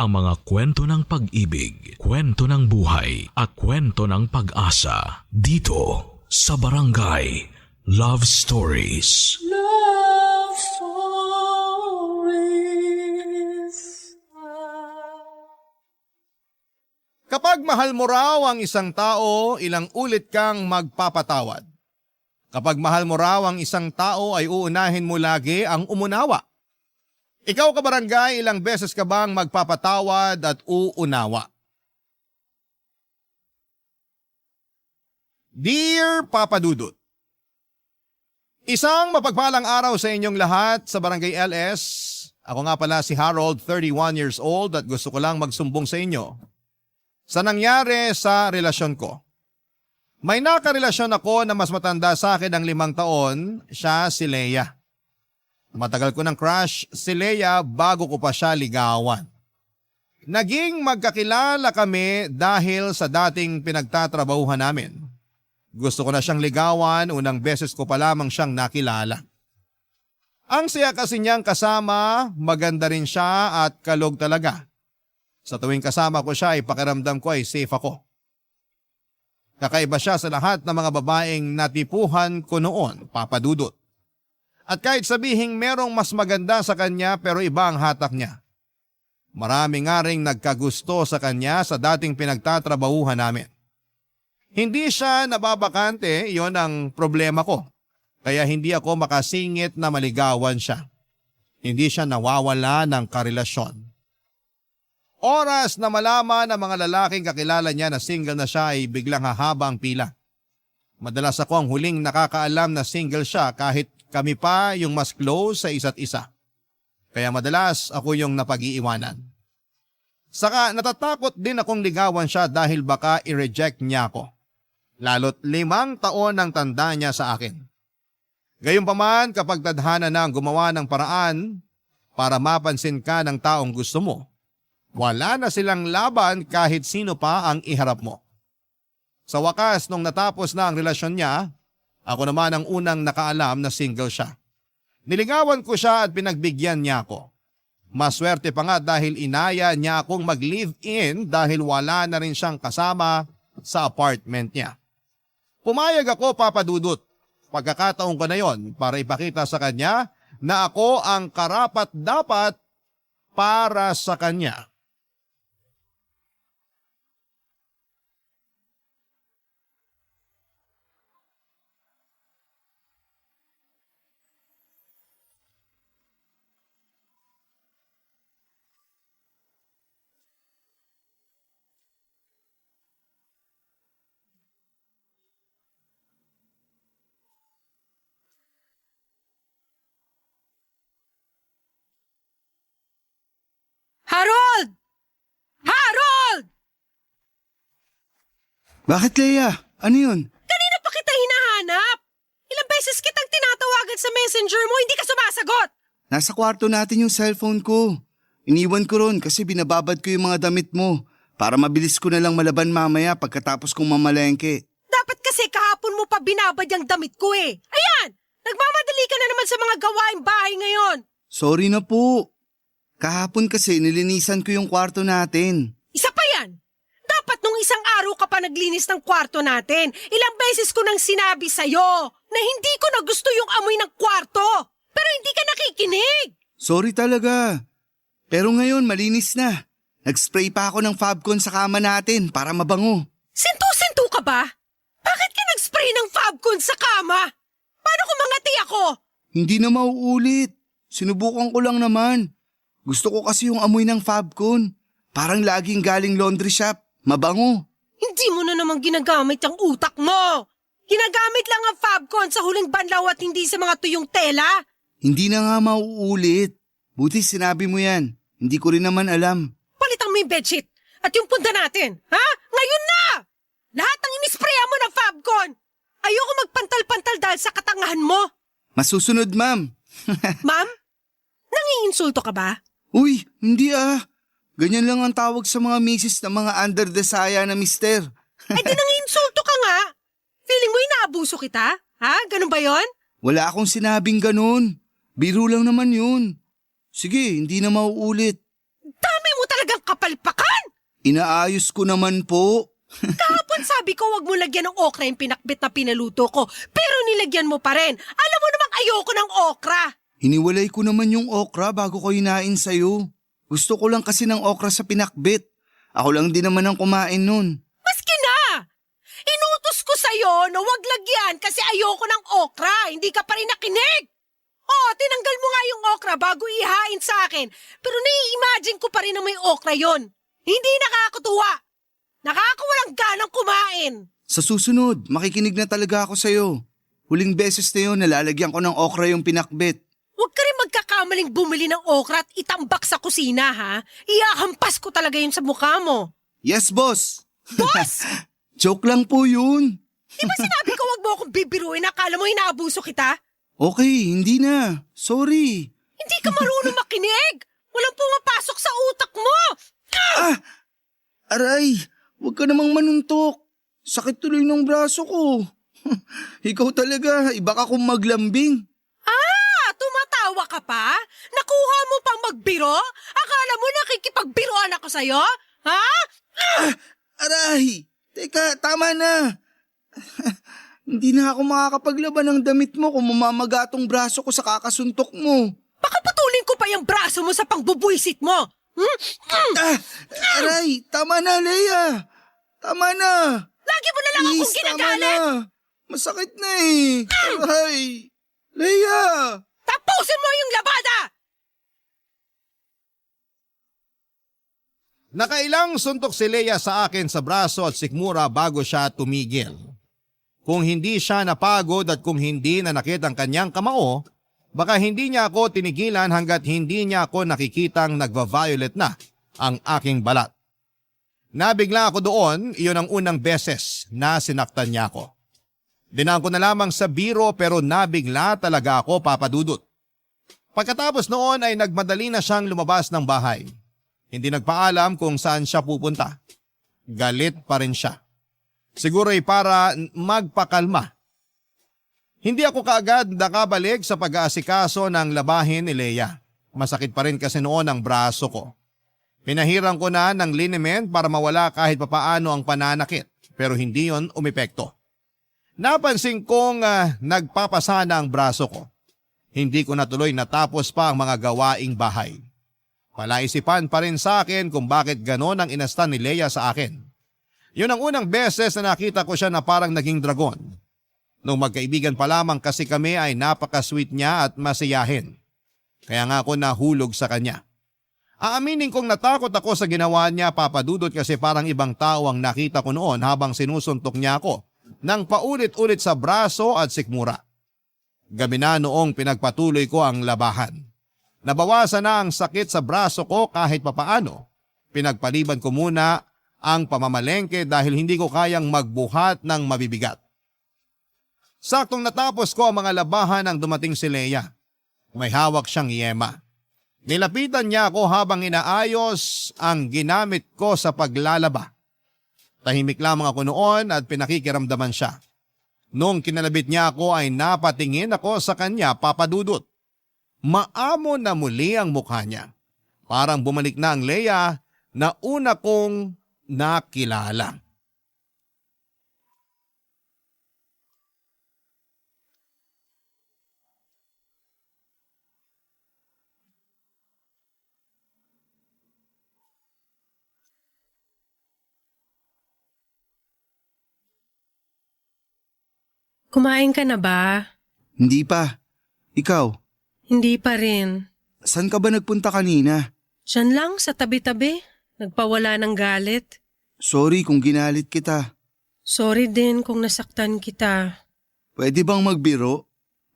ang mga kwento ng pag-ibig, kwento ng buhay, at kwento ng pag-asa dito sa Barangay Love Stories. Love Stories. Kapag mahal mo raw ang isang tao, ilang ulit kang magpapatawad. Kapag mahal mo raw ang isang tao ay uunahin mo lagi ang umunawa. Ikaw kabarangay, ilang beses ka bang magpapatawad at uunawa? Dear Papa Dudut, isang mapagpalang araw sa inyong lahat sa Barangay LS. Ako nga pala si Harold, 31 years old at gusto ko lang magsumbong sa inyo sa nangyari sa relasyon ko. May nakarelasyon ako na mas matanda sa akin ng 5 taon, siya si Leia. Matagal ko ng crush si Leia bago ko pa siya ligawan. Naging magkakilala kami dahil sa dating pinagtatrabahuhan namin. Gusto ko na siyang ligawan, unang beses ko pa lamang siyang nakilala. Ang saya kasi niyang kasama, maganda rin siya at kalog talaga. Sa tuwing kasama ko siya ay pakiramdam ko ay safe ako. Kakaiba siya sa lahat ng mga babaeng natipuhan ko noon, Papa Dudut. At kahit sabihing merong mas maganda sa kanya pero iba ang hatak niya. Marami nga ring nagkagusto sa kanya sa dating pinagtatrabahuhan namin. Hindi siya nababakante, iyon ang problema ko. Kaya hindi ako makasingit na maligawan siya. Hindi siya nawawala ng karelasyon. Oras na malaman ng mga lalaking kakilala niya na single na siya ay biglang hahaba ang pila. Madalas ako ang huling nakakaalam na single siya kahit kami pa yung mas close sa isa't isa. Kaya madalas ako yung napag-iiwanan. Saka natatakot din akong ligawan siya dahil baka i-reject niya ako. Lalo't 5 taon ang tanda niya sa akin. Gayunpaman kapag tadhana na ang gumawa ng paraan para mapansin ka ng taong gusto mo, wala na silang laban kahit sino pa ang iharap mo. Sa wakas nung natapos na ang relasyon niya, ako naman ang unang nakaalam na single siya. Niligawan ko siya at pinagbigyan niya ako. Maswerte pa nga dahil inaya niya akong mag-live-in dahil wala na rin siyang kasama sa apartment niya. Pumayag ako, Papa Dudut. Pagkakataon ko na yon para ipakita sa kanya na ako ang karapat-dapat para sa kanya. Harold! Harold! Bakit, Leia? Ano yun? Kanina pa kita hinahanap. Ilang beses kitang tinatawagan sa messenger mo, hindi ka sumasagot. Nasa kwarto natin yung cellphone ko. Iniwan ko ron kasi binababad ko yung mga damit mo para mabilis ko na lang malaban mamaya pagkatapos kong mamalengke. Dapat kasi kahapon mo pa binabad yung damit ko eh. Ayan! Nagmamadali ka na naman sa mga gawaing bahay ngayon. Sorry na po. Kahapon kasi nilinisan ko yung kwarto natin. Isa pa yan. Dapat nung isang araw ka pa naglinis ng kwarto natin. Ilang beses ko nang sinabi sa'yo na hindi ko na gusto yung amoy ng kwarto. Pero hindi ka nakikinig. Sorry talaga. Pero ngayon malinis na. Nag-spray pa ako ng Fabcon sa kama natin para mabango. Sintu-sintu ka ba? Bakit ka nag-spray ng Fabcon sa kama? Paano kung mangati ako? Hindi na mauulit. Sinubukan ko lang naman. Gusto ko kasi yung amoy ng Fabcon. Parang laging galing laundry shop. Mabango. Hindi mo na naman ginagamit ang utak mo. Ginagamit lang ang Fabcon sa huling banlaw at hindi sa mga tuyong tela. Hindi na nga mauulit. Buti sinabi mo yan. Hindi ko rin naman alam. Palitan mo yung bedsheet at yung punda natin. Ha? Ngayon na! Lahat ng inisprayan mo ng Fabcon. Ayoko magpantal-pantal dahil sa katangahan mo. Masusunod, ma'am. Ma'am? Nangiinsulto ka ba? Uy, hindi ah. Ganyan lang ang tawag sa mga misis na mga under the saya na mister. Ay di nangiinsulto ka nga. Feeling mo inaabuso kita? Ha? Ganun ba yon? Wala akong sinabing ganun. Biro lang naman yun. Sige, hindi na mauulit. Dami mo talagang Inaayos ko naman po. Kahapon sabi ko wag mo lagyan ng okra yung pinakbit na pinaluto ko. Pero nilagyan mo pa rin. Alam mo namang ayoko ng okra. Hiniwalay ko naman yung okra bago ko hinain sa'yo. Gusto ko lang kasi ng okra sa pinakbit. Ako lang din naman ang kumain nun. Maski na! Inutos ko sa'yo na wag lagyan kasi ayoko ng okra. Hindi ka pa rin nakinig. Tinanggal mo nga yung okra bago ihain sa akin. Pero nai-imagine ko pa rin na may okra yon. Hindi nakakatuwa. Nakakawalang ganang kumain. Sa susunod, makikinig na talaga ako sa'yo. Huling beses na yun, nalalagyan ko ng okra yung pinakbit. Huwag ka rin magkakamaling bumili ng okra at itambak sa kusina, ha? Iahampas ko talaga yun sa mukha mo. Yes, boss! Boss! Joke lang po yun. Di ba sinabi ko wag mo akong bibiruin? Akala mo inaabuso kita? Okay, hindi na. Sorry. Hindi ka marunong makinig. Walang pumapasok sa utak mo. Aray, huwag ka namang manuntok. Sakit tuloy ng braso ko. Ikaw talaga, iba ka kung maglambing. Tumatawa ka pa? Nakuha mo pang magbiro? Akala mo nakikipagbiroan ako sa'yo? Ha? Aray, teka, tama na. Hindi na ako makakapaglaban ng damit mo kung mamamagatong braso ko sa kakasuntok mo. Baka putulin ko pa yung braso mo sa pangbubuisit mo. Aray, tama na, Leia. Tama na. Lagi mo na lang akong Please, ginagalit. tama na. Masakit na eh. Aray, Leia. Tapusin mo yung labada! Nakailang suntok si Leia sa akin sa braso at sikmura bago siya tumigil. Kung hindi siya napagod at kung hindi nanakit ang kanyang kamao, baka hindi niya ako tinigilan hanggat hindi niya ako nakikitang nagva-violet na ang aking balat. Nabigla ako doon, iyon ang unang beses na sinaktan niya ako. Dinaan ko na lamang sa biro pero nabigla talaga ako, Papa Dudut. Pagkatapos noon ay nagmadali na siyang lumabas ng bahay. Hindi nagpaalam kung saan siya pupunta. Galit pa rin siya. Siguro ay para magpakalma. Hindi ako kaagad nakabalik sa pag-aasikaso ng labahin ni Leia. Masakit pa rin kasi noon ang braso ko. Pinahirang ko na ng liniment para mawala kahit papaano ang pananakit pero hindi yon umepekto. Napansin kong nagpapasana ang braso ko. Hindi ko natuloy natapos pa ang mga gawaing bahay. Palaisipan pa rin sa akin kung bakit ganon ang inastan ni Leia sa akin. Yun ang unang beses na nakita ko siya na parang naging dragon. Nung magkaibigan pa lamang kasi kami ay napaka-sweet niya at masiyahin. Kaya nga ako nahulog sa kanya. Aaminin kong natakot ako sa ginawa niya, Papa Dudut, kasi parang ibang tao ang nakita ko noon habang sinusuntok niya ako nang paulit-ulit sa braso at sikmura. Gabi na noong pinagpatuloy ko ang labahan. Nabawasan na ang sakit sa braso ko kahit papaano. Pinagpaliban ko muna ang pamamalengke dahil hindi ko kayang magbuhat ng mabibigat. Saktong natapos ko ang mga labahan nang dumating si Leia. May hawak siyang yema. Nilapitan niya ako habang inaayos ang ginamit ko sa paglalaba. Tahimik lamang ako noon at pinakikiramdaman siya. Noong kinalabit niya ako ay napatingin ako sa kanya, Papa Dudut. Maamo na muli ang mukha niya. Parang bumalik na ang Leia na una kong nakilala. Kumain ka na ba? Hindi pa. Ikaw, Hindi pa rin. saan ka ba nagpunta kanina? Diyan lang sa tabi-tabi. Nagpawala ng galit. Sorry kung ginalit kita. Sorry din kung nasaktan kita. Pwede bang magbiro?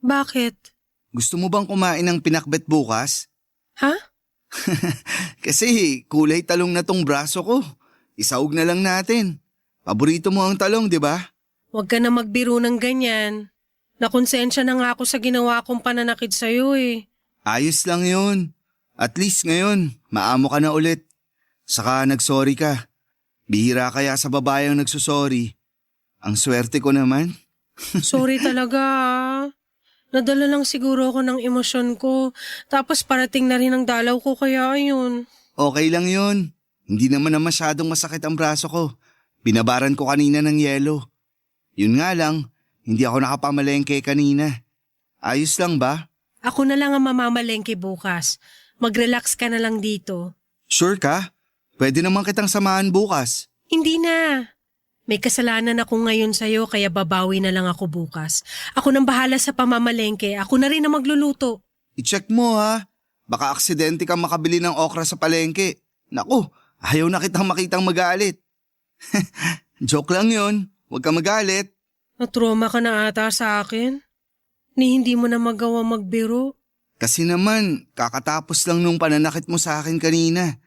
Bakit? Gusto mo bang kumain ng pinakbet bukas? Ha? Kasi kulay talong na tong braso ko. Isaog na lang natin. Paborito mo ang talong, di ba? Huwag ka na magbiro ng ganyan. Nakonsensya na nga ako sa ginawa kong pananakit sa'yo eh. Ayos lang yun. At least ngayon, maamo ka na ulit. Saka nagsorry ka. Bihira kaya sa babae ang nagsusorry. Ang swerte ko naman. Sorry talaga ah. Nadala lang siguro ako ng emosyon ko. Tapos parating na rin ang dalaw ko kaya ayun. Okay lang yun. Hindi naman na masyadong masakit ang braso ko. Binabaran ko kanina ng yelo. Yun nga lang, hindi ako nakapamalengke kanina. Ayos lang ba? Ako na lang ang mamamalengke bukas. Mag-relax ka na lang dito. Sure ka? Pwede naman kitang samahan bukas. Hindi na. May kasalanan ako ngayon sa'yo kaya babawi na lang ako bukas. Ako nang bahala sa pamamalengke. Ako na rin ang magluluto. I-check mo ha. Baka aksidente kang makabili ng okra sa palengke. Naku, ayaw na kitang makitang magalit. Joke lang yun. Huwag kang magalit. Natroma ka na ata sa akin. Ni hindi mo na magawa magbiro. Kasi naman, kakatapos lang nung pananakit mo sa akin kanina.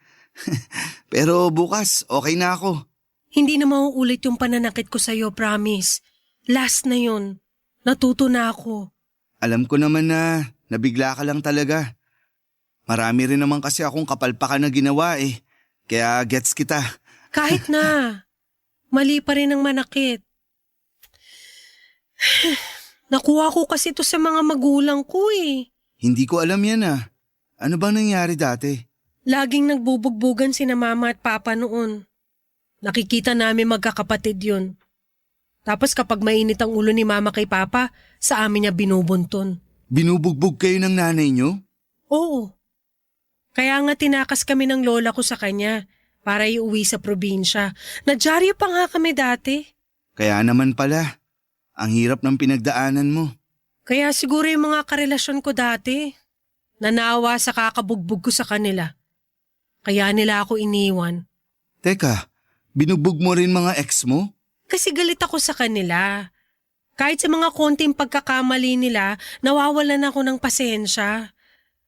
Pero bukas, okay na ako. Hindi na mauulit yung pananakit ko sa'yo, promise. Last na yun. Natuto na ako. Alam ko naman na nabigla ka lang talaga. Marami rin naman kasi akong kapalpakan na ginawa eh. Kaya gets kita. Kahit na. Mali pa rin ang manakit. Nakuha ko kasi to sa mga magulang ko eh. Hindi ko alam yan ah. Ano bang nangyari dati? Laging nagbubugbugan sina mama at papa noon. Nakikita namin magkakapatid yun. Tapos kapag mainit ang ulo ni mama kay papa, sa amin niya binubunton. Binubugbog kayo ng nanay niyo? Oo. Kaya nga tinakas kami ng lola ko sa kanya para iuwi sa probinsya. Nadyaryo pa nga kami dati. Kaya naman pala. Ang hirap ng pinagdaanan mo. Kaya siguro yung mga karelasyon ko dati, nanawa sa kakabugbog ko sa kanila. Kaya nila ako iniwan. Teka, binugbog mo rin mga ex mo? Kasi galit ako sa kanila. Kahit sa mga konting pagkakamali nila, nawawalan ako ng pasensya.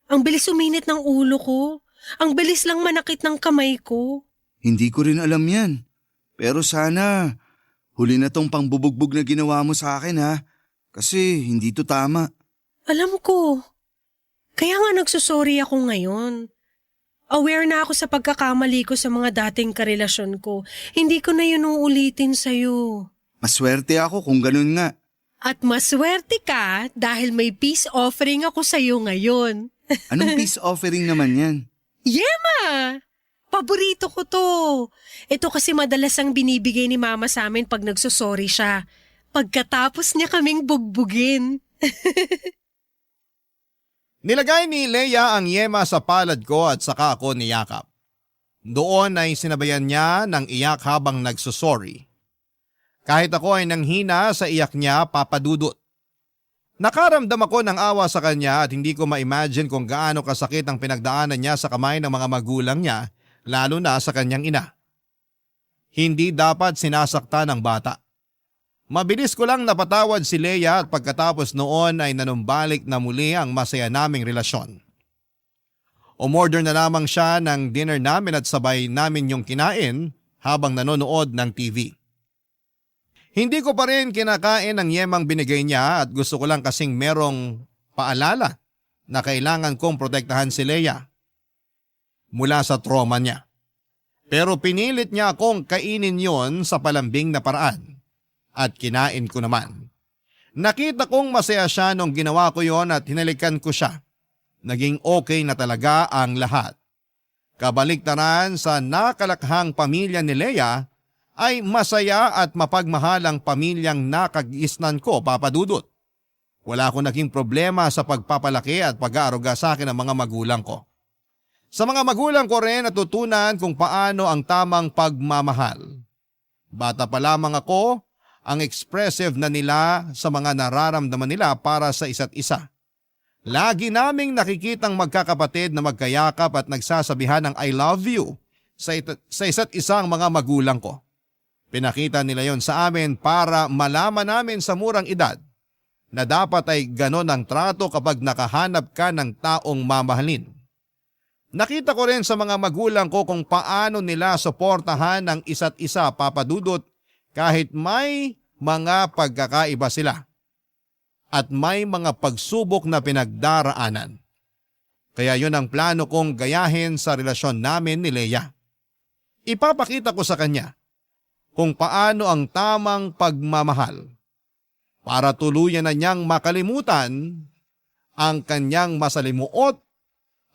Ang bilis uminit ng ulo ko. Ang bilis lang manakit ng kamay ko. Hindi ko rin alam yan. Pero sana, huli na tong pangbubugbog na ginawa mo sa akin ha. Kasi hindi to tama. Alam ko. Kaya nga nagsusorry ako ngayon. Aware na ako sa pagkakamali ko sa mga dating karelasyon ko. Hindi ko na yun uulitin sa'yo. Maswerte ako kung ganun nga. At maswerte ka dahil may peace offering ako sa'yo ngayon. Anong peace offering naman yan? Yema! Paborito ko to. Ito kasi madalas ang binibigay ni mama sa amin pag nagsusorry siya. Pagkatapos niya kaming bugbugin. Nilagay ni Leia ang yema sa palad ko at saka ako niyakap. Doon ay sinabayan niya ng iyak habang nagsusorry. Kahit ako ay nanghina sa iyak niya, papadudot. Nakaramdam ako ng awa sa kanya at hindi ko ma-imagine kung gaano kasakit ang pinagdaanan niya sa kamay ng mga magulang niya, lalo na sa kanyang ina. Hindi dapat sinasaktan ng bata. Mabilis ko lang napatawad si Leia at pagkatapos noon ay nanumbalik na muli ang masaya naming relasyon. Umorder na lamang siya ng dinner namin at sabay namin yung kinain habang nanonood ng TV. Hindi ko pa rin kinakain ang yemang binigay niya at gusto ko lang kasing merong paalala na kailangan kong protektahan si Leia mula sa trauma niya. Pero pinilit niya akong kainin yon sa palambing na paraan. At kinain ko naman. Nakita kong masaya siya nung ginawa ko yon at hinalikan ko siya. Naging okay na talaga ang lahat. Kabaliktaran sa nakalakhang pamilya ni Leia ay masaya at mapagmahalang pamilyang nakagisnan ko, papadudot. Wala akong naging problema sa pagpapalaki at pag-aaruga sa akin ng mga magulang ko. Sa mga magulang ko rin natutunan kung paano ang tamang pagmamahal. Bata pa lamang ako, ang expressive na nila sa mga nararamdaman nila para sa isa't isa. Lagi naming nakikitang magkakapatid na magkayakap at nagsasabihan ng I love you sa isa't isang mga magulang ko. Pinakita nila yon sa amin para malaman namin sa murang edad na dapat ay ganon ang trato kapag nakahanap ka ng taong mamahalin. Nakita ko rin sa mga magulang ko kung paano nila suportahan ang isa't isa, papadudot, kahit may mga pagkakaiba sila at may mga pagsubok na pinagdaraanan. Kaya yun ang plano kong gayahin sa relasyon namin ni Leia. Ipapakita ko sa kanya kung paano ang tamang pagmamahal para tuluyan na niyang makalimutan ang kanyang masalimuot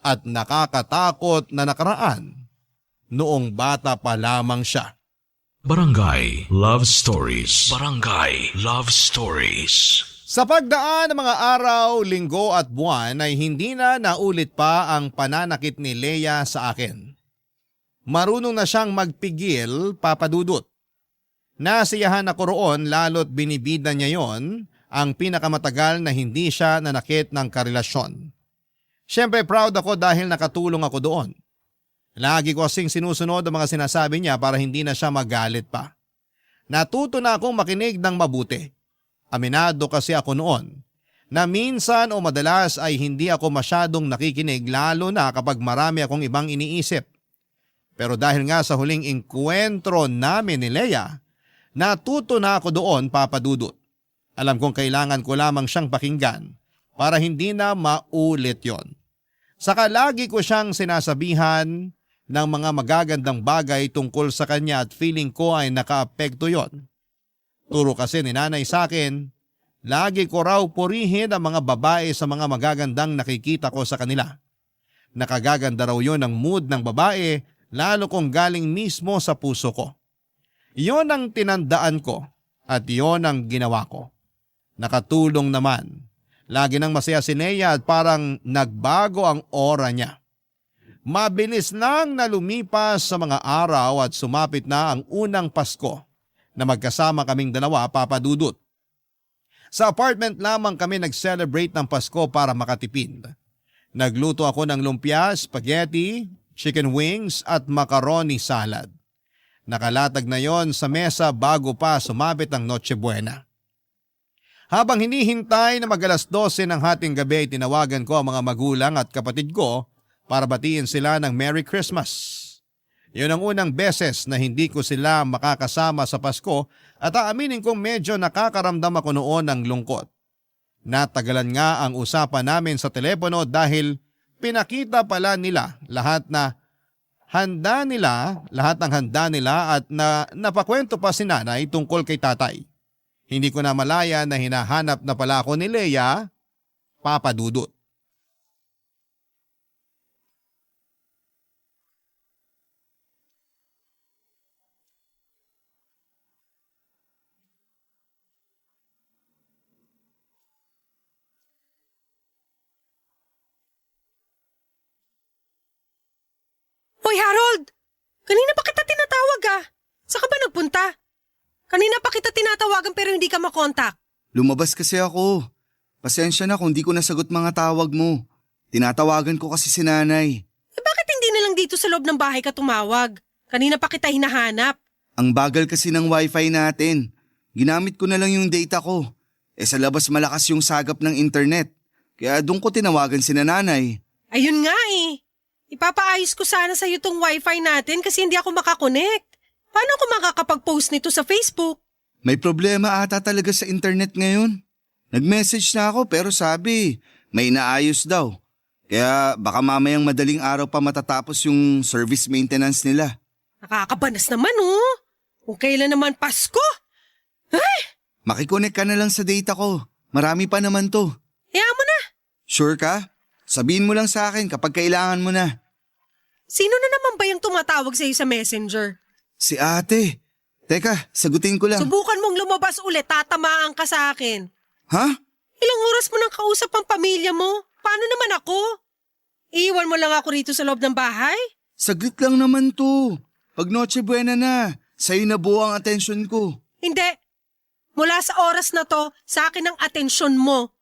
at nakakatakot na nakaraan noong bata pa lamang siya. Barangay Love Stories. Barangay Love Stories. Sa pagdaan ng mga araw, linggo at buwan ay hindi na naulit pa ang pananakit ni Leia sa akin. Marunong na siyang magpigil, Papa Dudut. Nasiyahan ako roon lalo't binibida niya yon ang pinakamatagal na hindi siya nanakit ng karelasyon. Siyempre proud ako dahil nakatulong ako doon. Lagi ko kasing sinusunod ang mga sinasabi niya para hindi na siya magalit pa. Natuto na akong makinig ng mabuti. Aminado kasi ako noon na minsan o madalas ay hindi ako masyadong nakikinig lalo na kapag marami akong ibang iniisip. Pero dahil nga sa huling engkwentro namin ni Leia, natuto na ako doon, Papa Dudut. Alam kong kailangan ko lamang siyang pakinggan para hindi na maulit yon. Saka lagi ko siyang sinasabihan ng mga magagandang bagay tungkol sa kanya at feeling ko ay nakaapekto yon. Turo kasi ni nanay sa akin, lagi ko raw purihin ang mga babae sa mga magagandang nakikita ko sa kanila. Nakagaganda raw yon ang mood ng babae lalo kung galing mismo sa puso ko. Yon ang tinandaan ko at yon ang ginawa ko. Nakatulong naman. Lagi nang masaya si Leia at parang nagbago ang aura niya. Mabilis nang nalumipas sa mga araw at sumapit na ang unang Pasko na magkasama kaming dalawa, Papa Dudut. Sa apartment lamang kami nag-celebrate ng Pasko para makatipid. Nagluto ako ng lumpia, spaghetti, chicken wings at macaroni salad. Nakalatag na yon sa mesa bago pa sumapit ang Noche Buena. Habang hinihintay na mag-alas 12 ng hating gabi, tinawagan ko ang mga magulang at kapatid ko para batiin sila ng Merry Christmas. Yun ang unang beses na hindi ko sila makakasama sa Pasko at aaminin kong medyo nakakaramdam ako noon ng lungkot. Natagalan nga ang usapan namin sa telepono dahil pinakita pala nila lahat ng handa nila at napakwento pa si nanay tungkol kay tatay. Hindi ko na malaya na hinahanap na pala ako ni Leia, Papa Dudut. Hoy Harold! Kanina pa kita tinatawag Saan ka ba nagpunta? Kanina pa kita tinatawagan pero hindi ka makontak. Lumabas kasi ako. Pasensya na kung di ko nasagot mga tawag mo. Tinatawagan ko kasi si nanay. Bakit hindi na lang dito sa loob ng bahay ka tumawag? Kanina pa kita hinahanap. Ang bagal kasi ng wifi natin. Ginamit ko na lang yung data ko. Sa labas malakas yung sagap ng internet. Kaya doon ko tinawagan si nanay. Ayun nga Ipapaayos ko sana sa iyo tong wifi natin kasi hindi ako makakonect. Paano ako makakapag-post nito sa Facebook? May problema ata talaga sa internet ngayon. Nag-message na ako pero sabi, may inaayos daw. Kaya baka mamayang madaling araw pa matatapos yung service maintenance nila. Nakakabanas naman Kung kailan naman Pasko. Ay! Makikonek ka na lang sa data ko. Marami pa naman to. Hayaan mo na. Sure ka? Sabihin mo lang sa akin kapag kailangan mo na. Sino na naman ba yung tumatawag sa iyo sa messenger? Si ate. Teka, sagutin ko lang. Subukan mong lumabas ulit, tatamaan ka sa akin. Ha? Ilang oras mo nang kausap ang pamilya mo? Paano naman ako? Iiwan mo lang ako rito sa loob ng bahay? Saglit lang naman to. Pag Noche Buena na, sa'yo na buo ang atensyon ko. Hindi. Mula sa oras na to, sa akin ang atensyon mo.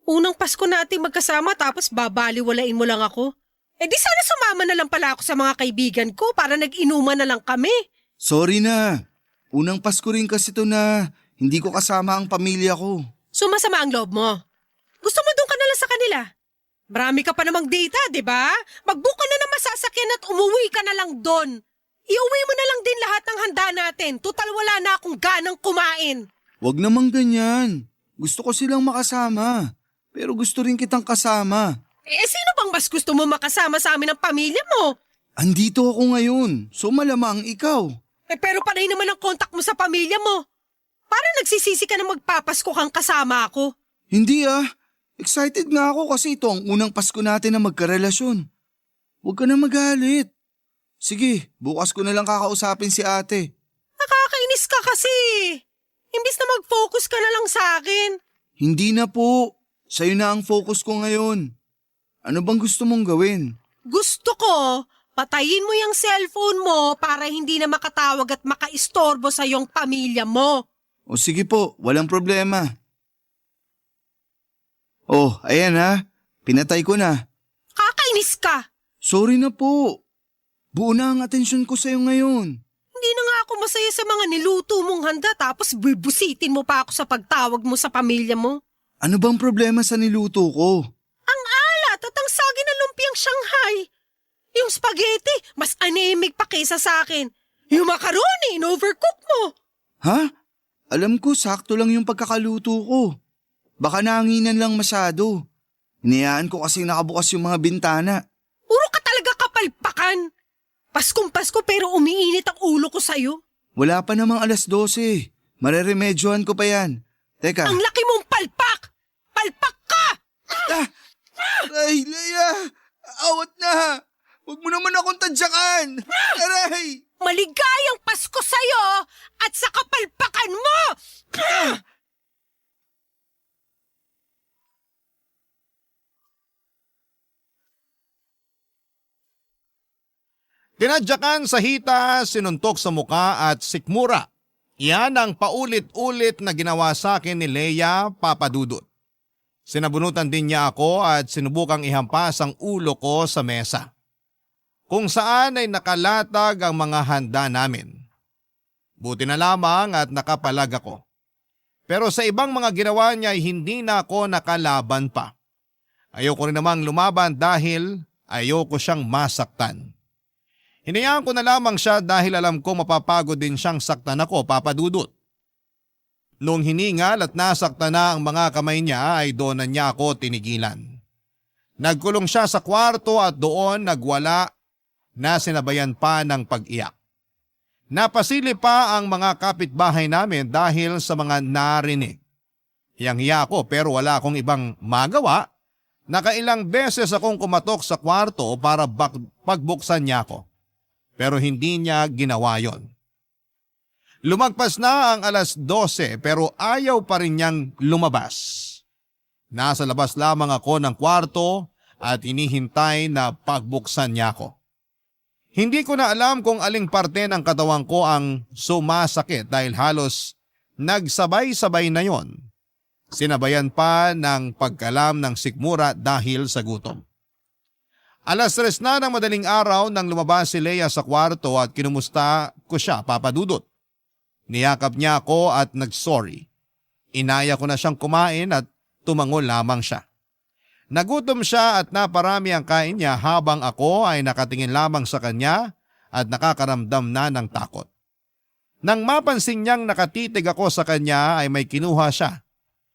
Unang Pasko nating magkasama tapos babaliwalain mo lang ako. Di sana sumama na lang pala ako sa mga kaibigan ko para nag-inuman na lang kami. Sorry na. Unang Pasko rin kasi to na hindi ko kasama ang pamilya ko. Sumasama ang loob mo. Gusto mo doon ka na lang sa kanila. Marami ka pa namang data, di ba? Mag-book ka na ng masasakyan at umuwi ka na lang doon. Iuwi mo na lang din lahat ng handa natin. Tutal wala na akong ganang kumain. Wag namang ganyan. Gusto ko silang makasama. Pero gusto rin kitang kasama. Sino bang mas gusto mo makasama sa amin ng pamilya mo? Andito ako ngayon, so malamang ikaw. Pero panay naman ang kontak mo sa pamilya mo. Parang nagsisisi ka na magpapasko kang kasama ako. Hindi excited nga ako kasi ito ang unang Pasko natin na magkarelasyon. Huwag ka na magalit. Sige, bukas ko na lang kakausapin si ate. Nakakainis ka kasi. Imbis na mag-focus ka na lang sa akin. Hindi na po. Sa'yo na ang focus ko ngayon. Ano bang gusto mong gawin? Gusto ko, patayin mo yung cellphone mo para hindi na makatawag at makaistorbo sa iyong pamilya mo. O sige po, walang problema. Oh, ayan ha. Pinatay ko na. Kakainis ka. Sorry na po. Buo na ang atensyon ko sa'yo ngayon. Hindi na nga ako masaya sa mga niluto mong handa tapos bibusitin mo pa ako sa pagtawag mo sa pamilya mo. Ano bang problema sa niluto ko? Ang alat at ang sagi na lumpiang Shanghai. Yung spaghetti, mas anemic pa kaysa sa akin. Yung macaroni, in-overcook mo. Ha? Alam ko, sakto lang yung pagkakaluto ko. Baka nanginan lang masyado. Hinayaan ko kasi nakabukas yung mga bintana. Puro ka talaga kapalpakan. Paskong Pasko pero umiinit ang ulo ko sa'yo. Wala pa namang 12:00. Mareremedyohan ko pa yan. Teka. Ang laki mong palpak! Palpak ka! Aray, Leia! Awat na! Huwag mo naman akong tadyakan! Aray! Maligayang Pasko sa'yo at sa kapalpakan mo! Tinadyakan sa hita, sinuntok sa muka at sikmura. Yan ang paulit-ulit na ginawa sa akin ni Leia Papadudot. Sinabunutan din niya ako at sinubukang ihampas ang ulo ko sa mesa, kung saan ay nakalatag ang mga handa namin. Buti na lamang at nakapalag ako. Pero sa ibang mga ginawa niya ay hindi na ako nakalaban pa. Ayoko rin namang lumaban dahil ayoko siyang masaktan. Hinayaan ko na lamang siya dahil alam ko mapapagod din siyang saktan ako, Papadudot. Noong hiningal at nasaktan na ang mga kamay niya ay doon na niya ako tinigilan. Nagkulong siya sa kwarto at doon nagwala na sinabayan pa ng pag-iyak. Napasili pa ang mga kapitbahay namin dahil sa mga narinig. Hiyang-hiya ako pero wala akong ibang magawa. Nakailang beses akong kumatok sa kwarto para pagbuksan niya ako. Pero hindi niya ginawa yon. Lumagpas na ang 12:00 pero ayaw pa rin niyang lumabas. Nasa labas lamang ako ng kwarto at inihintay na pagbuksan niya ako. Hindi ko na alam kung aling parte ng katawan ko ang sumasakit dahil halos nagsabay-sabay na yon. Sinabayan pa ng pagkalam ng sikmura dahil sa gutom. 3:00 na ng madaling araw nang lumabas si Leia sa kwarto at kinumusta ko siya, Papadudot. Niyakap niya ako at nagsorry. Inaya ko na siyang kumain at tumango lamang siya. Nagutom siya at naparami ang kain niya habang ako ay nakatingin lamang sa kanya at nakakaramdam na ng takot. Nang mapansin niyang nakatitig ako sa kanya ay may kinuha siya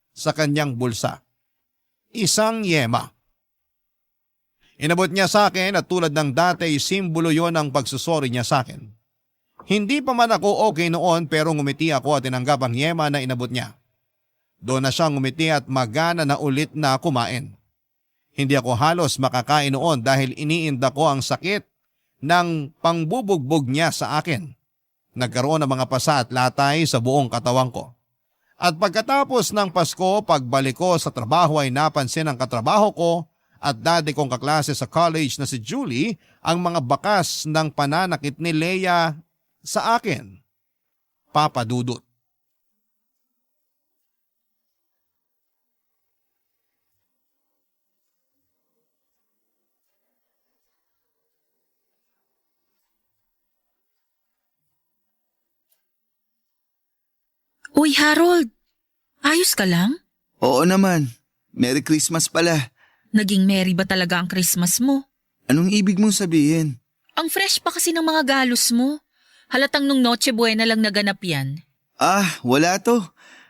sa kanyang bulsa. Isang yema. Inabot niya sa akin at tulad ng dati simbolo yon ang pagsusori niya sa akin. Hindi pa man ako okay noon pero ngumiti ako at tinanggap ang yema na inabot niya. Doon na siya ngumiti at magana na ulit na kumain. Hindi ako halos makakain noon dahil iniinda ko ang sakit ng pangbubugbog niya sa akin. Nagkaroon ng mga pasa at latay sa buong katawan ko. At pagkatapos ng Pasko, pagbalik ko sa trabaho ay napansin ang katrabaho ko at dati kong kaklase sa college na si Julie ang mga bakas ng pananakit ni Leia sa akin, Papadudot. Uy, Harold. Ayos ka lang? Oo naman. Merry Christmas pala. Naging merry ba talaga ang Christmas mo? Anong ibig mong sabihin? Ang fresh pa kasi ng mga galos mo. Halatang nung Noche Buena lang naganap yan. Wala to.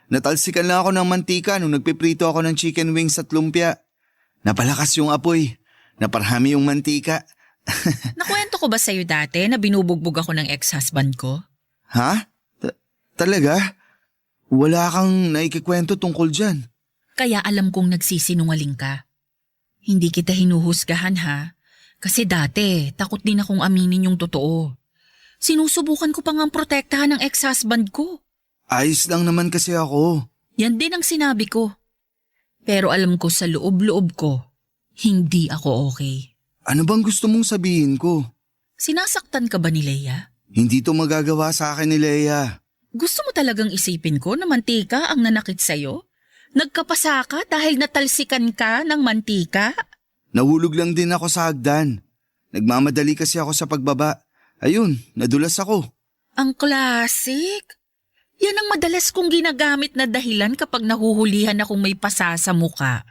Natalsikan lang ako ng mantika nung nagpiprito ako ng chicken wings at lumpia. Napalakas yung apoy. Naparami yung mantika. Nakwento ko ba sa'yo dati na binubugbog ako ng ex-husband ko? Ha? Talaga? Wala kang naikikwento tungkol dyan. Kaya alam kong nagsisinungaling ka. Hindi kita hinuhusgahan ha. Kasi dati, takot din akong aminin yung totoo. Sinusubukan ko pa ngang protektahan ng ex-husband ko. Ayos lang naman kasi ako. Yan din ang sinabi ko. Pero alam ko sa loob-loob ko, hindi ako okay. Ano bang gusto mong sabihin ko? Sinasaktan ka ba ni Leia? Hindi to magagawa sa akin ni Leia. Gusto mo talagang isipin ko na mantika ang nanakit sa'yo? Nagkapasa ka dahil natalsikan ka ng mantika? Nahulog lang din ako sa hagdan. Nagmamadali kasi ako sa pagbaba. Ayun, nadulas ako. Ang classic. Yan ang madalas kong ginagamit na dahilan kapag nahuhulihan akong may pasa sa muka.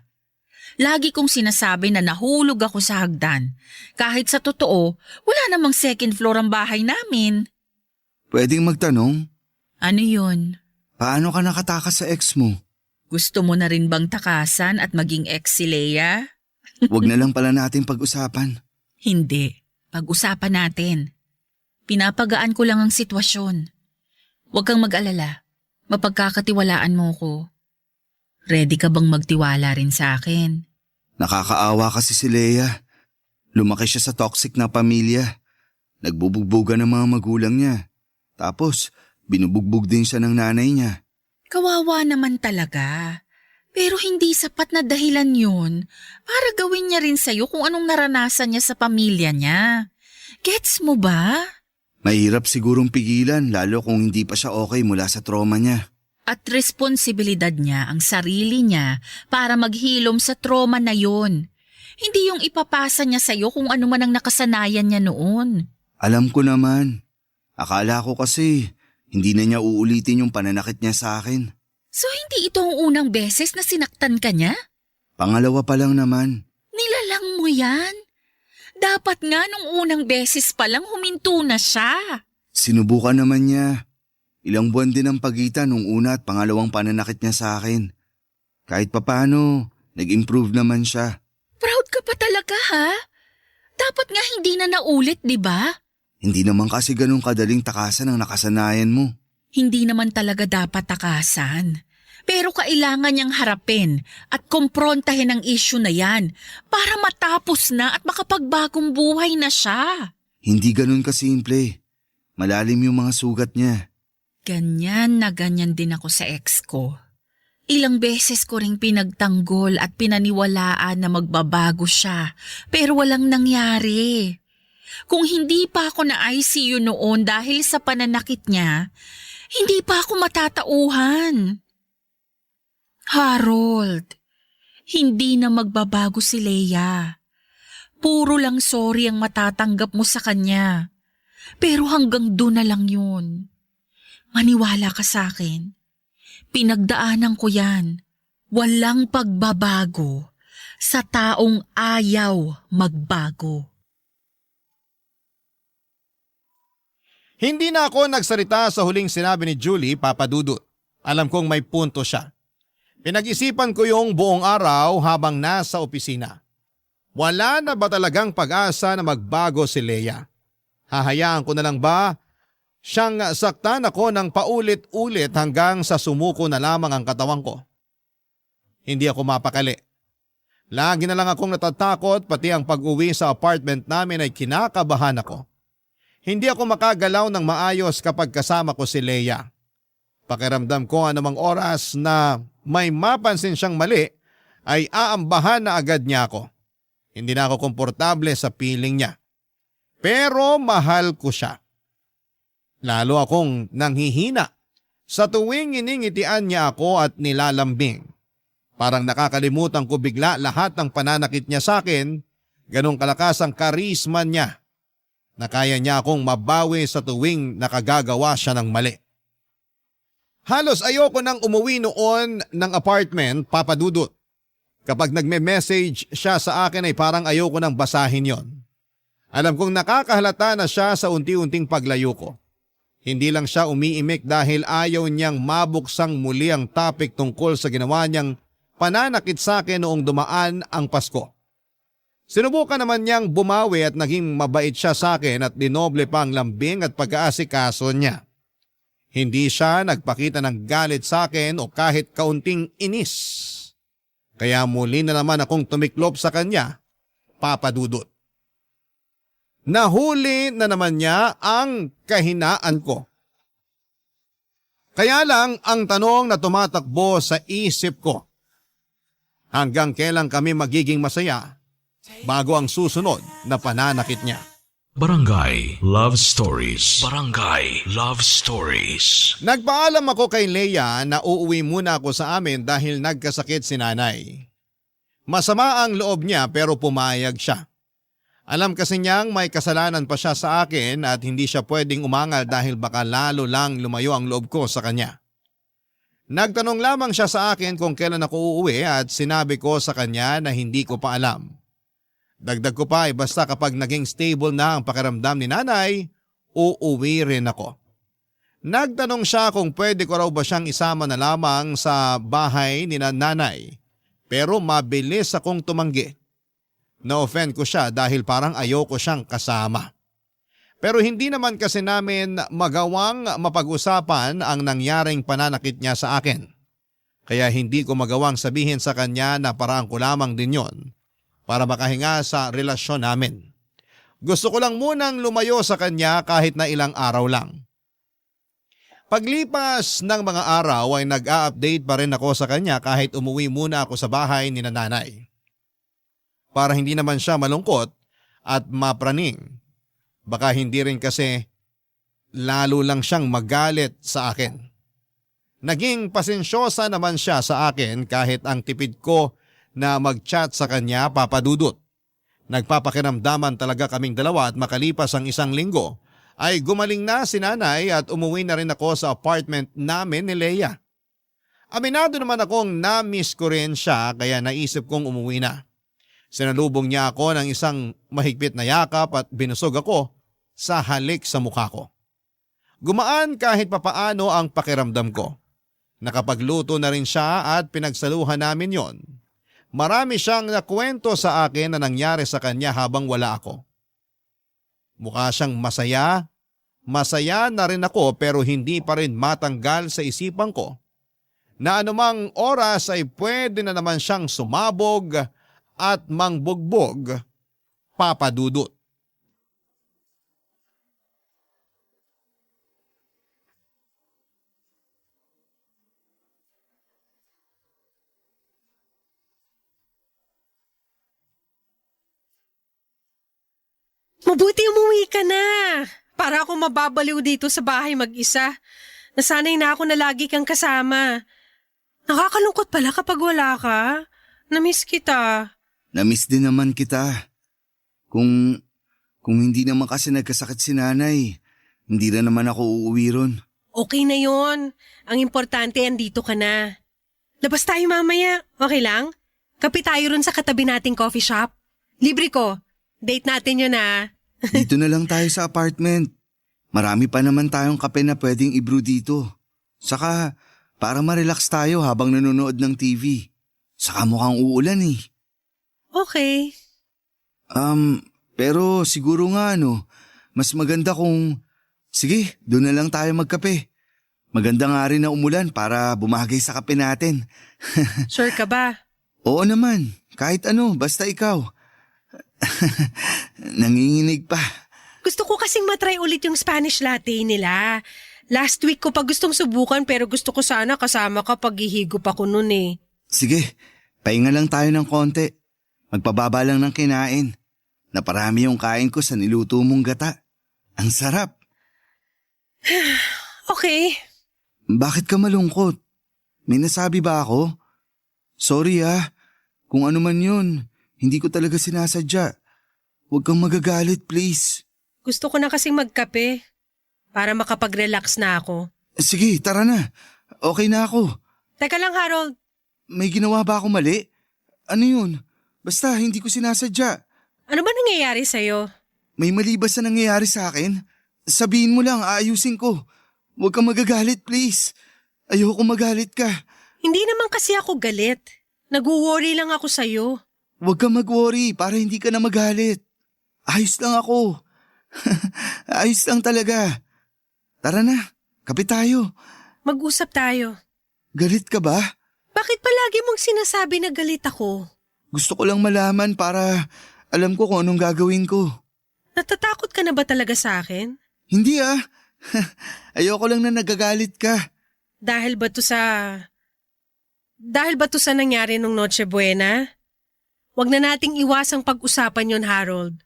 Lagi kong sinasabi na nahulog ako sa hagdan. Kahit sa totoo, wala namang second floor ang bahay namin. Pwedeng magtanong, Ano yun? paano ka nakatakas sa ex mo? Gusto mo na rin bang takasan at maging ex si Leia? Huwag na lang pala natin pag-usapan. Hindi. Pag-usapan natin. Pinapagaan ko lang ang sitwasyon. Huwag kang mag-alala. Mapagkakatiwalaan mo ko. Ready ka bang magtiwala rin sa akin? Nakakaawa kasi si Leia. Lumaki siya sa toxic na pamilya. Nagbubugbugan ng mga magulang niya. Tapos, binubugbog din siya ng nanay niya. Kawawa naman talaga. Pero hindi sapat na dahilan yun para gawin niya rin sa'yo kung anong naranasan niya sa pamilya niya. Gets mo ba? Mahirap sigurong pigilan lalo kung hindi pa siya okay mula sa trauma niya. At responsibilidad niya ang sarili niya para maghilom sa trauma na yon. Hindi yung ipapasa niya sa'yo kung ano man ang nakasanayan niya noon. Alam ko naman. Akala ko kasi hindi na niya uulitin yung pananakit niya sa akin. So hindi ito ang unang beses na sinaktan ka niya? Pangalawa pa lang naman. Nilalang mo yan? Dapat nga nung unang beses pa lang huminto na siya. Sinubukan naman niya. Ilang buwan din ang pagitan nung una at pangalawang pananakit niya sa akin. Kahit papano, nag-improve naman siya. Proud ka pa talaga ha? Dapat nga hindi na naulit, di ba? Hindi naman kasi ganun kadaling takasan ang nakasanayan mo. Hindi naman talaga dapat takasan. Pero kailangan niyang harapin at kumprontahin ang issue na yan para matapos na at makapagbagong buhay na siya. Hindi ganun kasimple. Malalim yung mga sugat niya. Ganyan na ganyan din ako sa ex ko. Ilang beses ko ring pinagtanggol at pinaniwalaan na magbabago siya pero walang nangyari. Kung hindi pa ako na ICU noon dahil sa pananakit niya, hindi pa ako matatauhan. Harold, hindi na magbabago si Leia. Puro lang sorry ang matatanggap mo sa kanya. Pero hanggang doon na lang yun. Maniwala ka sa akin. Pinagdaanan ko yan. Walang pagbabago sa taong ayaw magbago. Hindi na ako nagsalita sa huling sinabi ni Julie, Papa Dudut. Alam kong may punto siya. Pinag-isipan ko yung buong araw habang nasa opisina. Wala na ba talagang pag-asa na magbago si Leia? Hahayaan ko na lang ba siyang saktan ako ng paulit-ulit hanggang sa sumuko na lamang ang katawan ko? Hindi ako mapakali. Lagi na lang akong natatakot, pati ang pag-uwi sa apartment namin ay kinakabahan ako. Hindi ako makagalaw ng maayos kapag kasama ko si Leia. Pakiramdam ko anumang oras na may mapansin siyang mali ay aambahan na agad niya ako. Hindi na ako komportable sa piling niya. Pero mahal ko siya. Lalo akong nanghihina sa tuwing iningitian niya ako at nilalambing. Parang nakakalimutan ko bigla lahat ng pananakit niya sa akin, ganong kalakas ang karisma niya na kaya niya akong mabawi sa tuwing nakagagawa siya ng mali. Halos ayoko nang umuwi noon ng apartment, Papa Dudut. Kapag nagme-message siya sa akin ay parang ayoko nang basahin yon. Alam kong nakakahalata na siya sa unti-unting paglayo ko. Hindi lang siya umiimik dahil ayaw niyang mabuksang muli ang topic tungkol sa ginawa niyang pananakit sa akin noong dumaan ang Pasko. Sinubukan naman niyang bumawi at naging mabait siya sa akin at dinoble pa ang lambing at pag-aasikaso niya. Hindi siya nagpakita ng galit sa akin o kahit kaunting inis. Kaya muli na naman akong tumiklop sa kanya, Papa Dudut. Nahuli na naman niya ang kahinaan ko. Kaya lang ang tanong na tumatakbo sa isip ko, hanggang kailan kami magiging masaya bago ang susunod na pananakit niya? Barangay Love Stories. Barangay Love Stories. Nagpaalam ako kay Leia na uuwi muna ako sa amin dahil nagkasakit si nanay. Masama ang loob niya pero pumayag siya. Alam kasi niyang may kasalanan pa siya sa akin at hindi siya pwedeng umangal dahil baka lalo lang lumayo ang loob ko sa kanya. Nagtanong lamang siya sa akin kung kailan ako uuwi at sinabi ko sa kanya na hindi ko pa alam. Dagdag ko pa ay basta kapag naging stable na ang pakiramdam ni nanay, uuwi rin ako. Nagtanong siya kung pwede ko raw ba siyang isama na lamang sa bahay ni nanay, pero mabilis akong tumanggi. Na-offend ko siya dahil parang ayoko siyang kasama. Pero hindi naman kasi namin magawang mapag-usapan ang nangyaring pananakit niya sa akin. Kaya hindi ko magawang sabihin sa kanya na parang ko lamang din yon para makahinga sa relasyon namin. Gusto ko lang munang lumayo sa kanya kahit na ilang araw lang. Paglipas ng mga araw ay nag-a-update pa rin ako sa kanya kahit umuwi muna ako sa bahay ni nanay. Para hindi naman siya malungkot at mapraning. Baka hindi rin kasi lalo lang siyang magalit sa akin. Naging pasensyosa naman siya sa akin kahit ang tipid ko na mag-chat sa kanya papadudot. Nagpapakiramdaman talaga kaming dalawa at makalipas ang 1 linggo ay gumaling na si nanay at umuwi na rin ako sa apartment namin ni Leia. Aminado naman akong na-miss ko rin siya kaya naisip kong umuwi na. Sinalubong niya ako ng isang mahigpit na yakap at binusog ako sa halik sa mukha ko. Gumaan kahit papaano ang pakiramdam ko. Nakapagluto na rin siya at pinagsaluhan namin yon. Marami siyang nakwento sa akin na nangyari sa kanya habang wala ako. Mukha siyang masaya. Masaya na rin ako pero hindi pa rin matanggal sa isipan ko na anumang oras ay pwede na naman siyang sumabog at mangbugbog, papadudot. Mabuti umuwi ka na. Para ako mababaliw dito sa bahay mag-isa. Nasanay na ako na lagi kang kasama. Nakakalungkot pala kapag wala ka. Namiss kita. Namiss din naman kita. Kung hindi naman kasi nagkasakit si nanay, hindi na naman ako uuwi ron. Okay na yon. Ang importante, andito ka na. Labas tayo mamaya. Okay lang? Kape tayo ron sa katabi nating coffee shop. Libre ko. Date natin yun ah. Dito na lang tayo sa apartment. Marami pa naman tayong kape na pwedeng i-brew dito. Saka, para ma-relax tayo habang nanonood ng TV. Saka mukhang uulan eh. Okay. Pero siguro nga mas maganda kung... Sige, doon na lang tayo magkape. Maganda nga rin na umulan para bumagay sa kape natin. Sure ka ba? Oo naman, kahit basta ikaw. Nanginginig pa. Gusto ko kasing matry ulit yung Spanish latte nila. Last week ko pa gustong subukan pero gusto ko sana kasama ka pag hihigop ako nun eh. Sige, pahinga lang tayo ng konti. Magpababa lang ng kinain. Naparami yung kain ko sa niluto mong gata. Ang sarap. Okay. Bakit ka malungkot? May nasabi ba ako? Sorry kung ano man yun, hindi ko talaga sinasadya. Huwag kang magagalit, please. Gusto ko na kasing magkape para makapag-relax na ako. Sige, tara na. Okay na ako. Teka lang, Harold. May ginawa ba ako mali? Ano yun? Basta hindi ko sinasadya. Ano ba nangyayari sa'yo? May mali ba sa nangyayari sa akin? Sabihin mo lang, aayusin ko. Huwag kang magagalit, please. Ayoko magalit ka. Hindi naman kasi ako galit. Nag-worry lang ako sa'yo. Huwag kang mag-worry para hindi ka na magalit. Ayos lang ako. Ayos lang talaga. Tara na, kape tayo. Mag-usap tayo. Galit ka ba? Bakit palagi mong sinasabi na galit ako? Gusto ko lang malaman para alam ko kung anong gagawin ko. Natatakot ka na ba talaga sa akin? Hindi ah. Ayoko lang na nagagalit ka. Dahil ba to sa nangyari nung Noche Buena? Huwag na nating iwasang pag-usapan yon, Harold.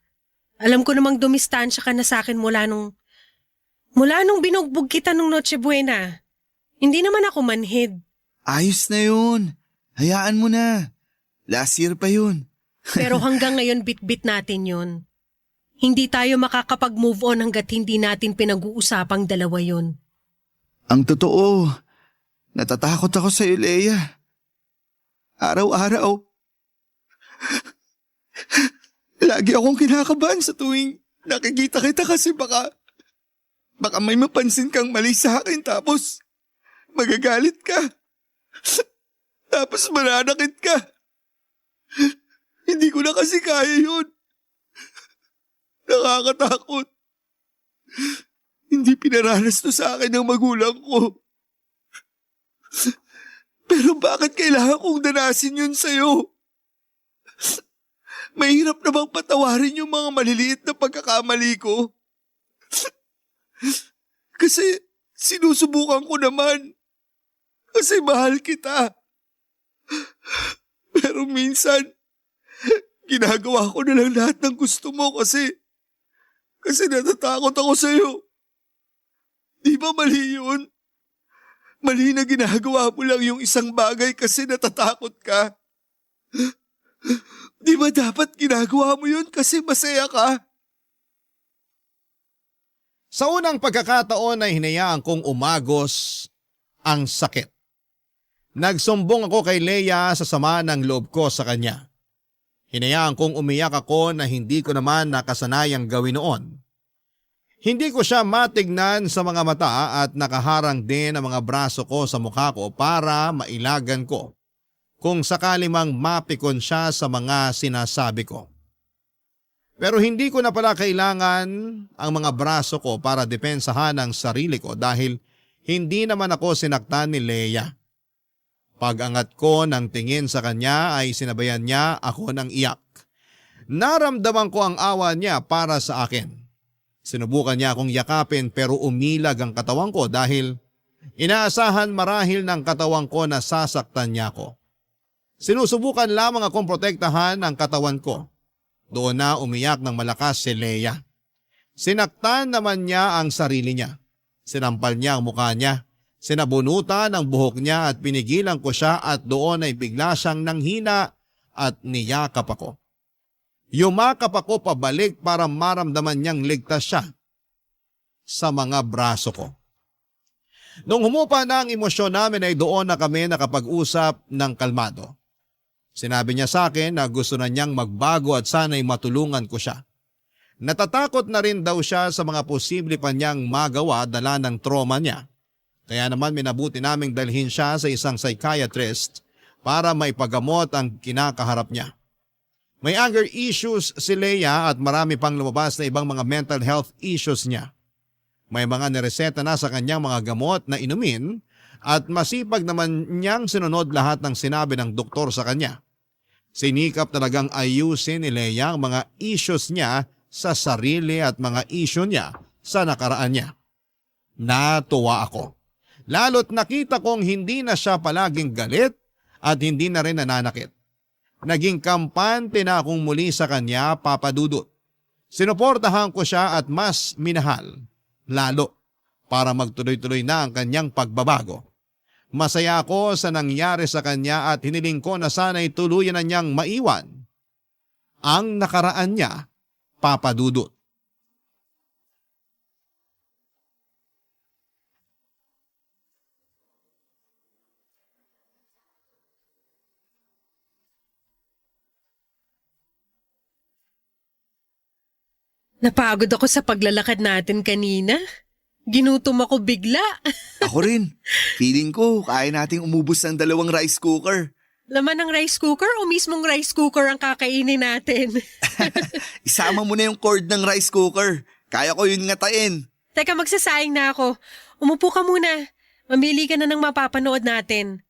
Alam ko namang dumistansya ka na sa akin mula nung binugbog kita nung Noche Buena. Hindi naman ako manhid. Ayos na yun. Hayaan mo na. Last year pa yun. Pero hanggang ngayon bit-bit natin yun. Hindi tayo makakapag-move on hanggat hindi natin pinag-uusapang dalawa yun. Ang totoo, natatakot ako sa iyo, Leia. Araw-araw. Lagi akong kinakabahan sa tuwing nakikita kita kasi baka may mapansin kang mali sa akin tapos magagalit ka. Tapos mananakit ka. Hindi ko na kasi kaya yun. Nakakatakot. Hindi pinaranas to sa akin ng magulang ko. Pero bakit kailangan kong danasin yun sa'yo? Mahirap na bang patawarin yung mga maliliit na pagkakamali ko? Kasi sinusubukan ko naman. Kasi mahal kita. Pero minsan, ginagawa ko na lang lahat ng gusto mo kasi natatakot ako sa'yo. Di ba mali yun? Mali na ginagawa mo lang yung isang bagay kasi natatakot ka. Di ba dapat ginagawa mo yun kasi masaya ka? Sa unang pagkakataon ay hinayaan kong umagos ang sakit. Nagsumbong ako kay Leia sa sama ng loob ko sa kanya. Hinayaan kong umiyak ako na hindi ko naman nakasanayang gawin noon. Hindi ko siya matignan sa mga mata at nakaharang din ang mga braso ko sa mukha ko para mailagan ko kung sakali mang mapikon siya sa mga sinasabi ko. Pero hindi ko na pala kailangan ang mga braso ko para depensahan ang sarili ko dahil hindi naman ako sinaktan ni Leia. Pag-angat ko ng tingin sa kanya ay sinabayan niya ako ng iyak. Naramdaman ko ang awa niya para sa akin. Sinubukan niya akong yakapin pero umilag ang katawan ko dahil inaasahan marahil ng katawan ko na sasaktan niya ako. Sinusubukan lamang akong protektahan ang katawan ko. Doon na umiyak ng malakas si Leia. Sinaktan naman niya ang sarili niya. Sinampal niya ang mukha niya. Sinabunutan ang buhok niya at pinigilan ko siya at doon ay bigla siyang nanghina at niyakap ako. Yumakap ako pabalik para maramdaman niyang ligtas siya sa mga braso ko. Nung humupa na ang emosyon namin ay doon na kami nakapag-usap ng kalmado. Sinabi niya sa akin na gusto na niyang magbago at sana'y matulungan ko siya. Natatakot na rin daw siya sa mga posible pa niyang magawa dala ng trauma niya. Kaya naman minabuti naming dalhin siya sa isang psychiatrist para maipagamot ang kinakaharap niya. May anger issues si Leia at marami pang lumabas na ibang mga mental health issues niya. May mga nireseta na sa kanyang mga gamot na inumin at masipag naman niyang sinunod lahat ng sinabi ng doktor sa kanya. Sinikap talagang ayusin ni Leia ang mga issues niya sa sarili at mga issue niya sa nakaraan niya. Natuwa ako. Lalo't nakita kong hindi na siya palaging galit at hindi na rin nananakit. Naging kampante na akong muli sa kanya, Papa Dudut. Sinuportahan ko siya at mas minahal, lalo, para magtuloy-tuloy na ang kanyang pagbabago. Masaya ako sa nangyari sa kanya at hiniling ko na sana'y tuluyan na niyang maiwan ang nakaraan niya, Papa Dudut. Napagod ako sa paglalakad natin kanina. Ginutom ako bigla. Ako rin. Feeling ko kaya nating umubos ng 2 rice cooker. Laman ng rice cooker o mismong rice cooker ang kakainin natin? Isama mo na yung cord ng rice cooker. Kaya ko yun ngatain. Teka, magsasayang na ako. Umupo ka muna. Mamili ka na ng mapapanood natin.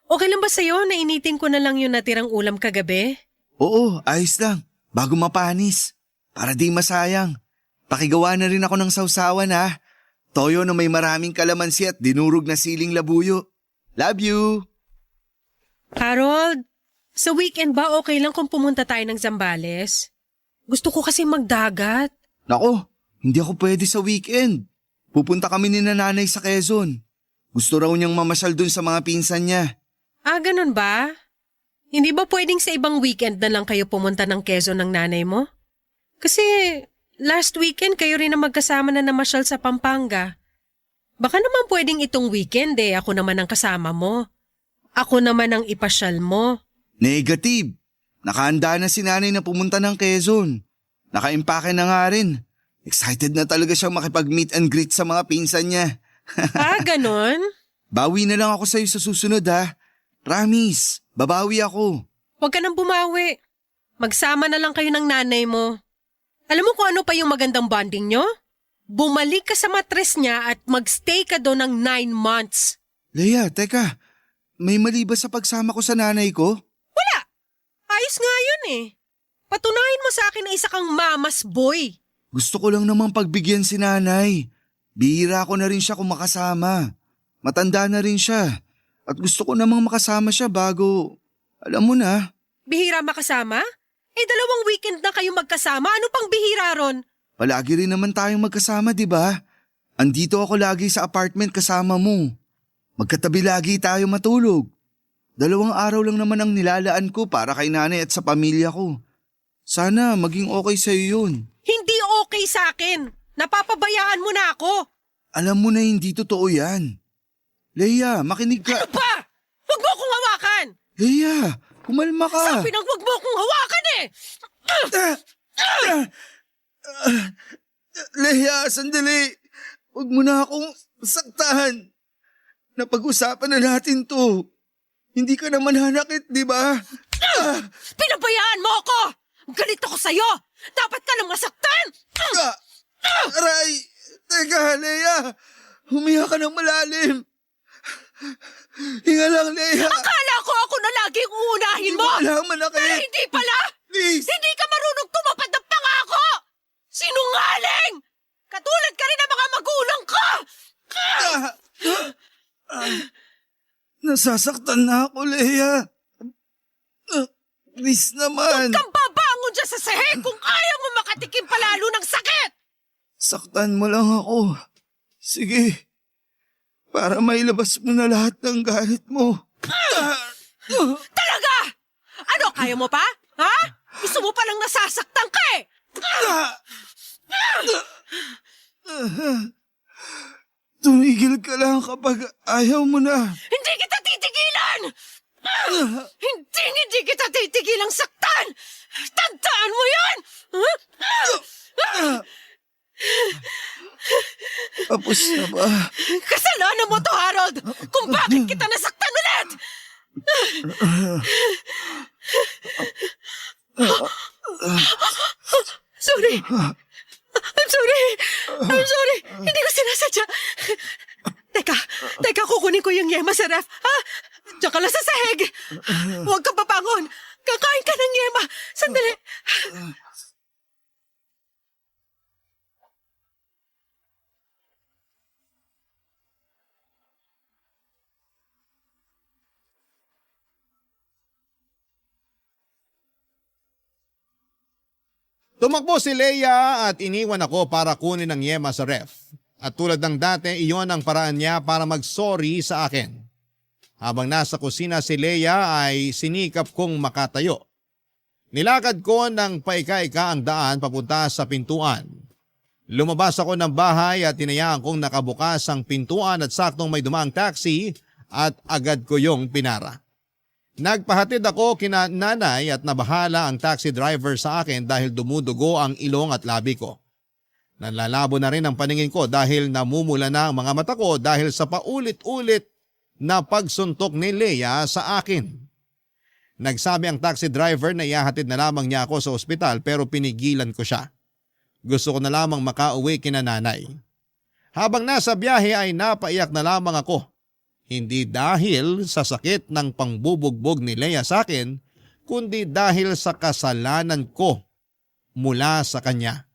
Okay lang ba sa'yo na initin ko na lang yung natirang ulam kagabi? Oo, ayos lang. Bago mapanis. Para di masayang. Pakigawa na rin ako ng sausawan ha. Toyo na may maraming kalamansi at dinurog na siling labuyo. Love you! Harold, sa weekend ba okay lang kung pumunta tayo ng Zambales? Gusto ko kasi magdagat. Nako, hindi ako pwede sa weekend. Pupunta kami ni nanay sa Quezon. Gusto raw niyang mamasyal dun sa mga pinsan niya. Ah, ganun ba? Hindi ba pwedeng sa ibang weekend na lang kayo pumunta ng Quezon ng nanay mo? Kasi last weekend kayo rin na magkasama na namasyal sa Pampanga. Baka naman pwedeng itong weekend ako naman ang kasama mo. Ako naman ang ipasyal mo. Negative. Nakahanda na si nanay na pumunta ng Quezon. Nakaimpake na nga rin. Excited na talaga siyang makipag-meet and greet sa mga pinsan niya. Ah, ganun? Bawi na lang ako sa'yo sa susunod ha. Promise, babawi ako. Huwag ka nang bumawi. Magsama na lang kayo ng nanay mo. Alam mo kung ano pa yung magandang bonding nyo? Bumalik ka sa matres niya at magstay ka doon ng 9 months. Leia, teka. May mali ba sa pagsama ko sa nanay ko? Wala! Ayos nga yun Patunayan mo sa akin na isa kang mama's boy. Gusto ko lang namang pagbigyan si nanay. Bihira ko na rin siya kung makasama. Matanda na rin siya. At gusto ko namang makasama siya bago, alam mo na. Bihira makasama? 2 weekend na kayo magkasama. Ano pang bihira ron? Palagi rin naman tayong magkasama, di ba? Andito ako lagi sa apartment kasama mo. Magkatabi lagi tayo matulog. 2 araw lang naman ang nilalaan ko para kay nanay at sa pamilya ko. Sana maging okay sa'yo yun. Hindi okay sa akin. Napapabayaan mo na ako. Alam mo na hindi totoo yan. Leia, makinig ka. Ano pa? Huwag mo akong hawakan! Leia, kumalma ka. Sabi nang huwag mo akong hawakan Leia, sandali. Huwag mo na akong saktahan. Napag-usapan na natin to. Hindi ka naman hanakit, di ba? Pinabayaan mo ako! Galit ako sa'yo! Dapat ka nang masaktan! Aray! Teka, Leia. Humiha ka ng malalim. Hinga lang, Leia. Akala ko ako na lagi ang uunahin mo! Wala manakit. Pero hindi pala! Please. Hindi ka marunong tumapad ng pangako! Sinungaling! Katulad ka rin ng mga magulang ko! Nasasaktan na ako, Leia. Please naman. Kang babangon dyan sa sahig kung ayaw mo makatikim palalo ng sakit! Saktan mo lang ako. Sige. Para mailabas mo na lahat ng galit mo. Talaga! Ano, kaya mo pa? Ha? Gusto mo palang nasasaktan ka Tumigil ka lang kapag ayaw mo na. Hindi kita titigilan! Hindi kita titigilang saktan! Tandaan mo yan! Tapos na ba? Kasalanan mo to, Harold! Kung bakit kita nasaktan ulit! Sorry! I'm sorry! Hindi ko sinasadya! Teka, kukunin ko yung yema sa ref, ha? Diyan ka lang sa sahig! Huwag kang babangon! Kakain ka ng yema! Sandali! Tumakbo si Leia at iniwan ako para kunin ang yema sa ref. At tulad ng dati, iyon ang paraan niya para mag-sorry sa akin. Habang nasa kusina si Leia ay sinikap kong makatayo. Nilakad ko ng paika-ika ang daan papunta sa pintuan. Lumabas ako ng bahay at tinayaan kong nakabukas ang pintuan at saktong may dumaang taxi at agad ko yung pinara. Nagpahatid ako kina nanay at nabahala ang taxi driver sa akin dahil dumudugo ang ilong at labi ko. Nanlalabo na rin ang paningin ko dahil namumula na ang mga mata ko dahil sa paulit-ulit na pagsuntok ni Leia sa akin. Nagsabi ang taxi driver na ihahatid na lamang niya ako sa ospital pero pinigilan ko siya. Gusto ko na lamang makauwi kina nanay. Habang nasa biyahe ay napaiyak na lamang ako. Hindi dahil sa sakit ng pangbubugbog ni Leia sa akin, kundi dahil sa kasalanan ko. mula sa kanya.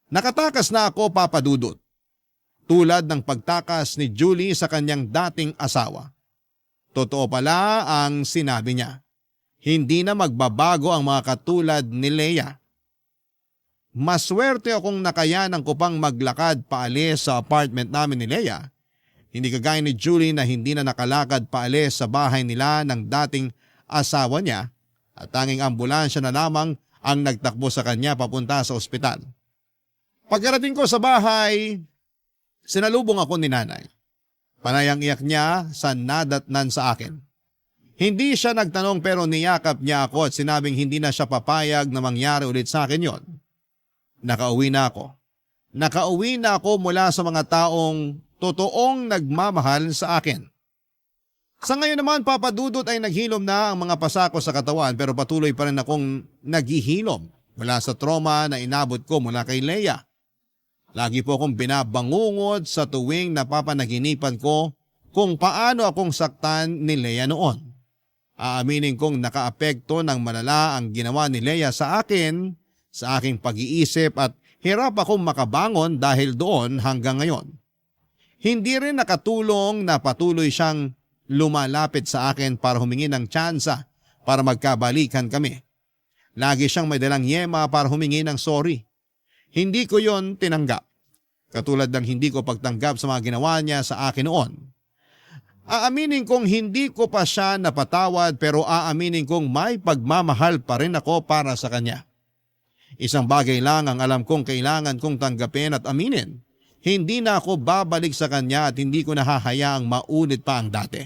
Nakatakas na ako, Papa Dudut, tulad ng pagtakas ni Julie sa kanyang dating asawa. Totoo pala ang sinabi niya. Hindi na magbabago ang mga katulad ni Leia. Maswerte akong nakayanan ko pang maglakad paalis sa apartment namin ni Leia. Hindi kagaya ni Julie na hindi na nakalakad paalis sa bahay nila ng dating asawa niya at tanging ambulansya na lamang ang nagtakbo sa kanya papunta sa ospital. Pagkarating ko sa bahay, sinalubong ako ni nanay. Panayang iyak niya sa nadatnan sa akin. Hindi siya nagtanong pero niyakap niya ako at sinabing hindi na siya papayag na mangyari ulit sa akin yon. Nakauwi na ako. Nakauwi na ako mula sa mga taong totoong nagmamahal sa akin. Sa ngayon naman, Papa Dudut, ay naghilom na ang mga pasako sa katawan pero patuloy pa rin akong naghihilom mula sa trauma na inabot ko mula kay Leia. Lagi po akong binabangungot sa tuwing napapanaginipan ko kung paano akong saktan ni Leia noon. Aaminin kong nakaapekto ng malala ang ginawa ni Leia sa akin, sa aking pag-iisip at hirap akong makabangon dahil doon hanggang ngayon. Hindi rin nakatulong na patuloy siyang lumalapit sa akin para humingi ng tsansa para magkabalikan kami. Lagi siyang may dalang yema para humingi ng sorry. Hindi ko yon tinanggap. Katulad ng hindi ko pagtanggap sa mga ginawa niya sa akin noon. Aaminin kong hindi ko pa siya napatawad pero aaminin kong may pagmamahal pa rin ako para sa kanya. Isang bagay lang ang alam kong kailangan kong tanggapin at aminin. Hindi na ako babalik sa kanya at hindi ko nahahayaang maunit pa ang dati.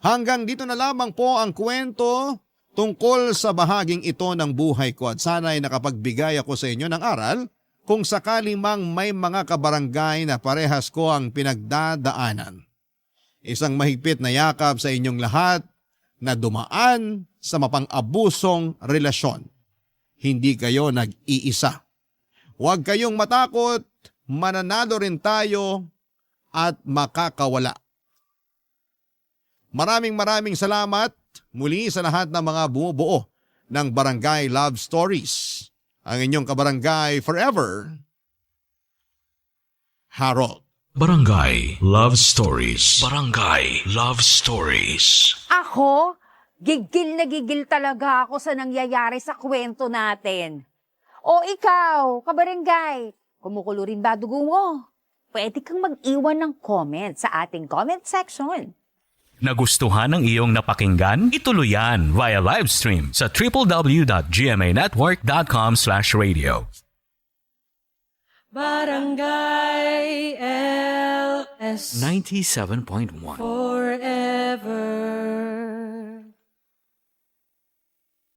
Hanggang dito na lamang po ang kwento tungkol sa bahaging ito ng buhay ko at sana'y nakapagbigay ako sa inyo ng aral kung sakali mang may mga kabarangay na parehas ko ang pinagdadaanan. Isang mahigpit na yakap sa inyong lahat na dumaan sa mapang-abusong relasyon. Hindi kayo nag-iisa. Huwag kayong matakot, mananalo rin tayo at makakawala. Maraming salamat muli sa lahat ng mga bumubuo ng Barangay Love Stories. Ang inyong kabarangay forever, Harold. Barangay Love Stories. Barangay Love Stories. Ako, gigil na gigil talaga ako sa nangyayari sa kwento natin. O ikaw, kabarangay, kumukulo rin ba dugo mo? Pwede kang mag-iwan ng comment sa ating comment section. Nagustuhan ng iyong napakinggan? Ituloy yan via live stream sa www.gmanetwork.com/radio. Barangay LS 97.1 Forever.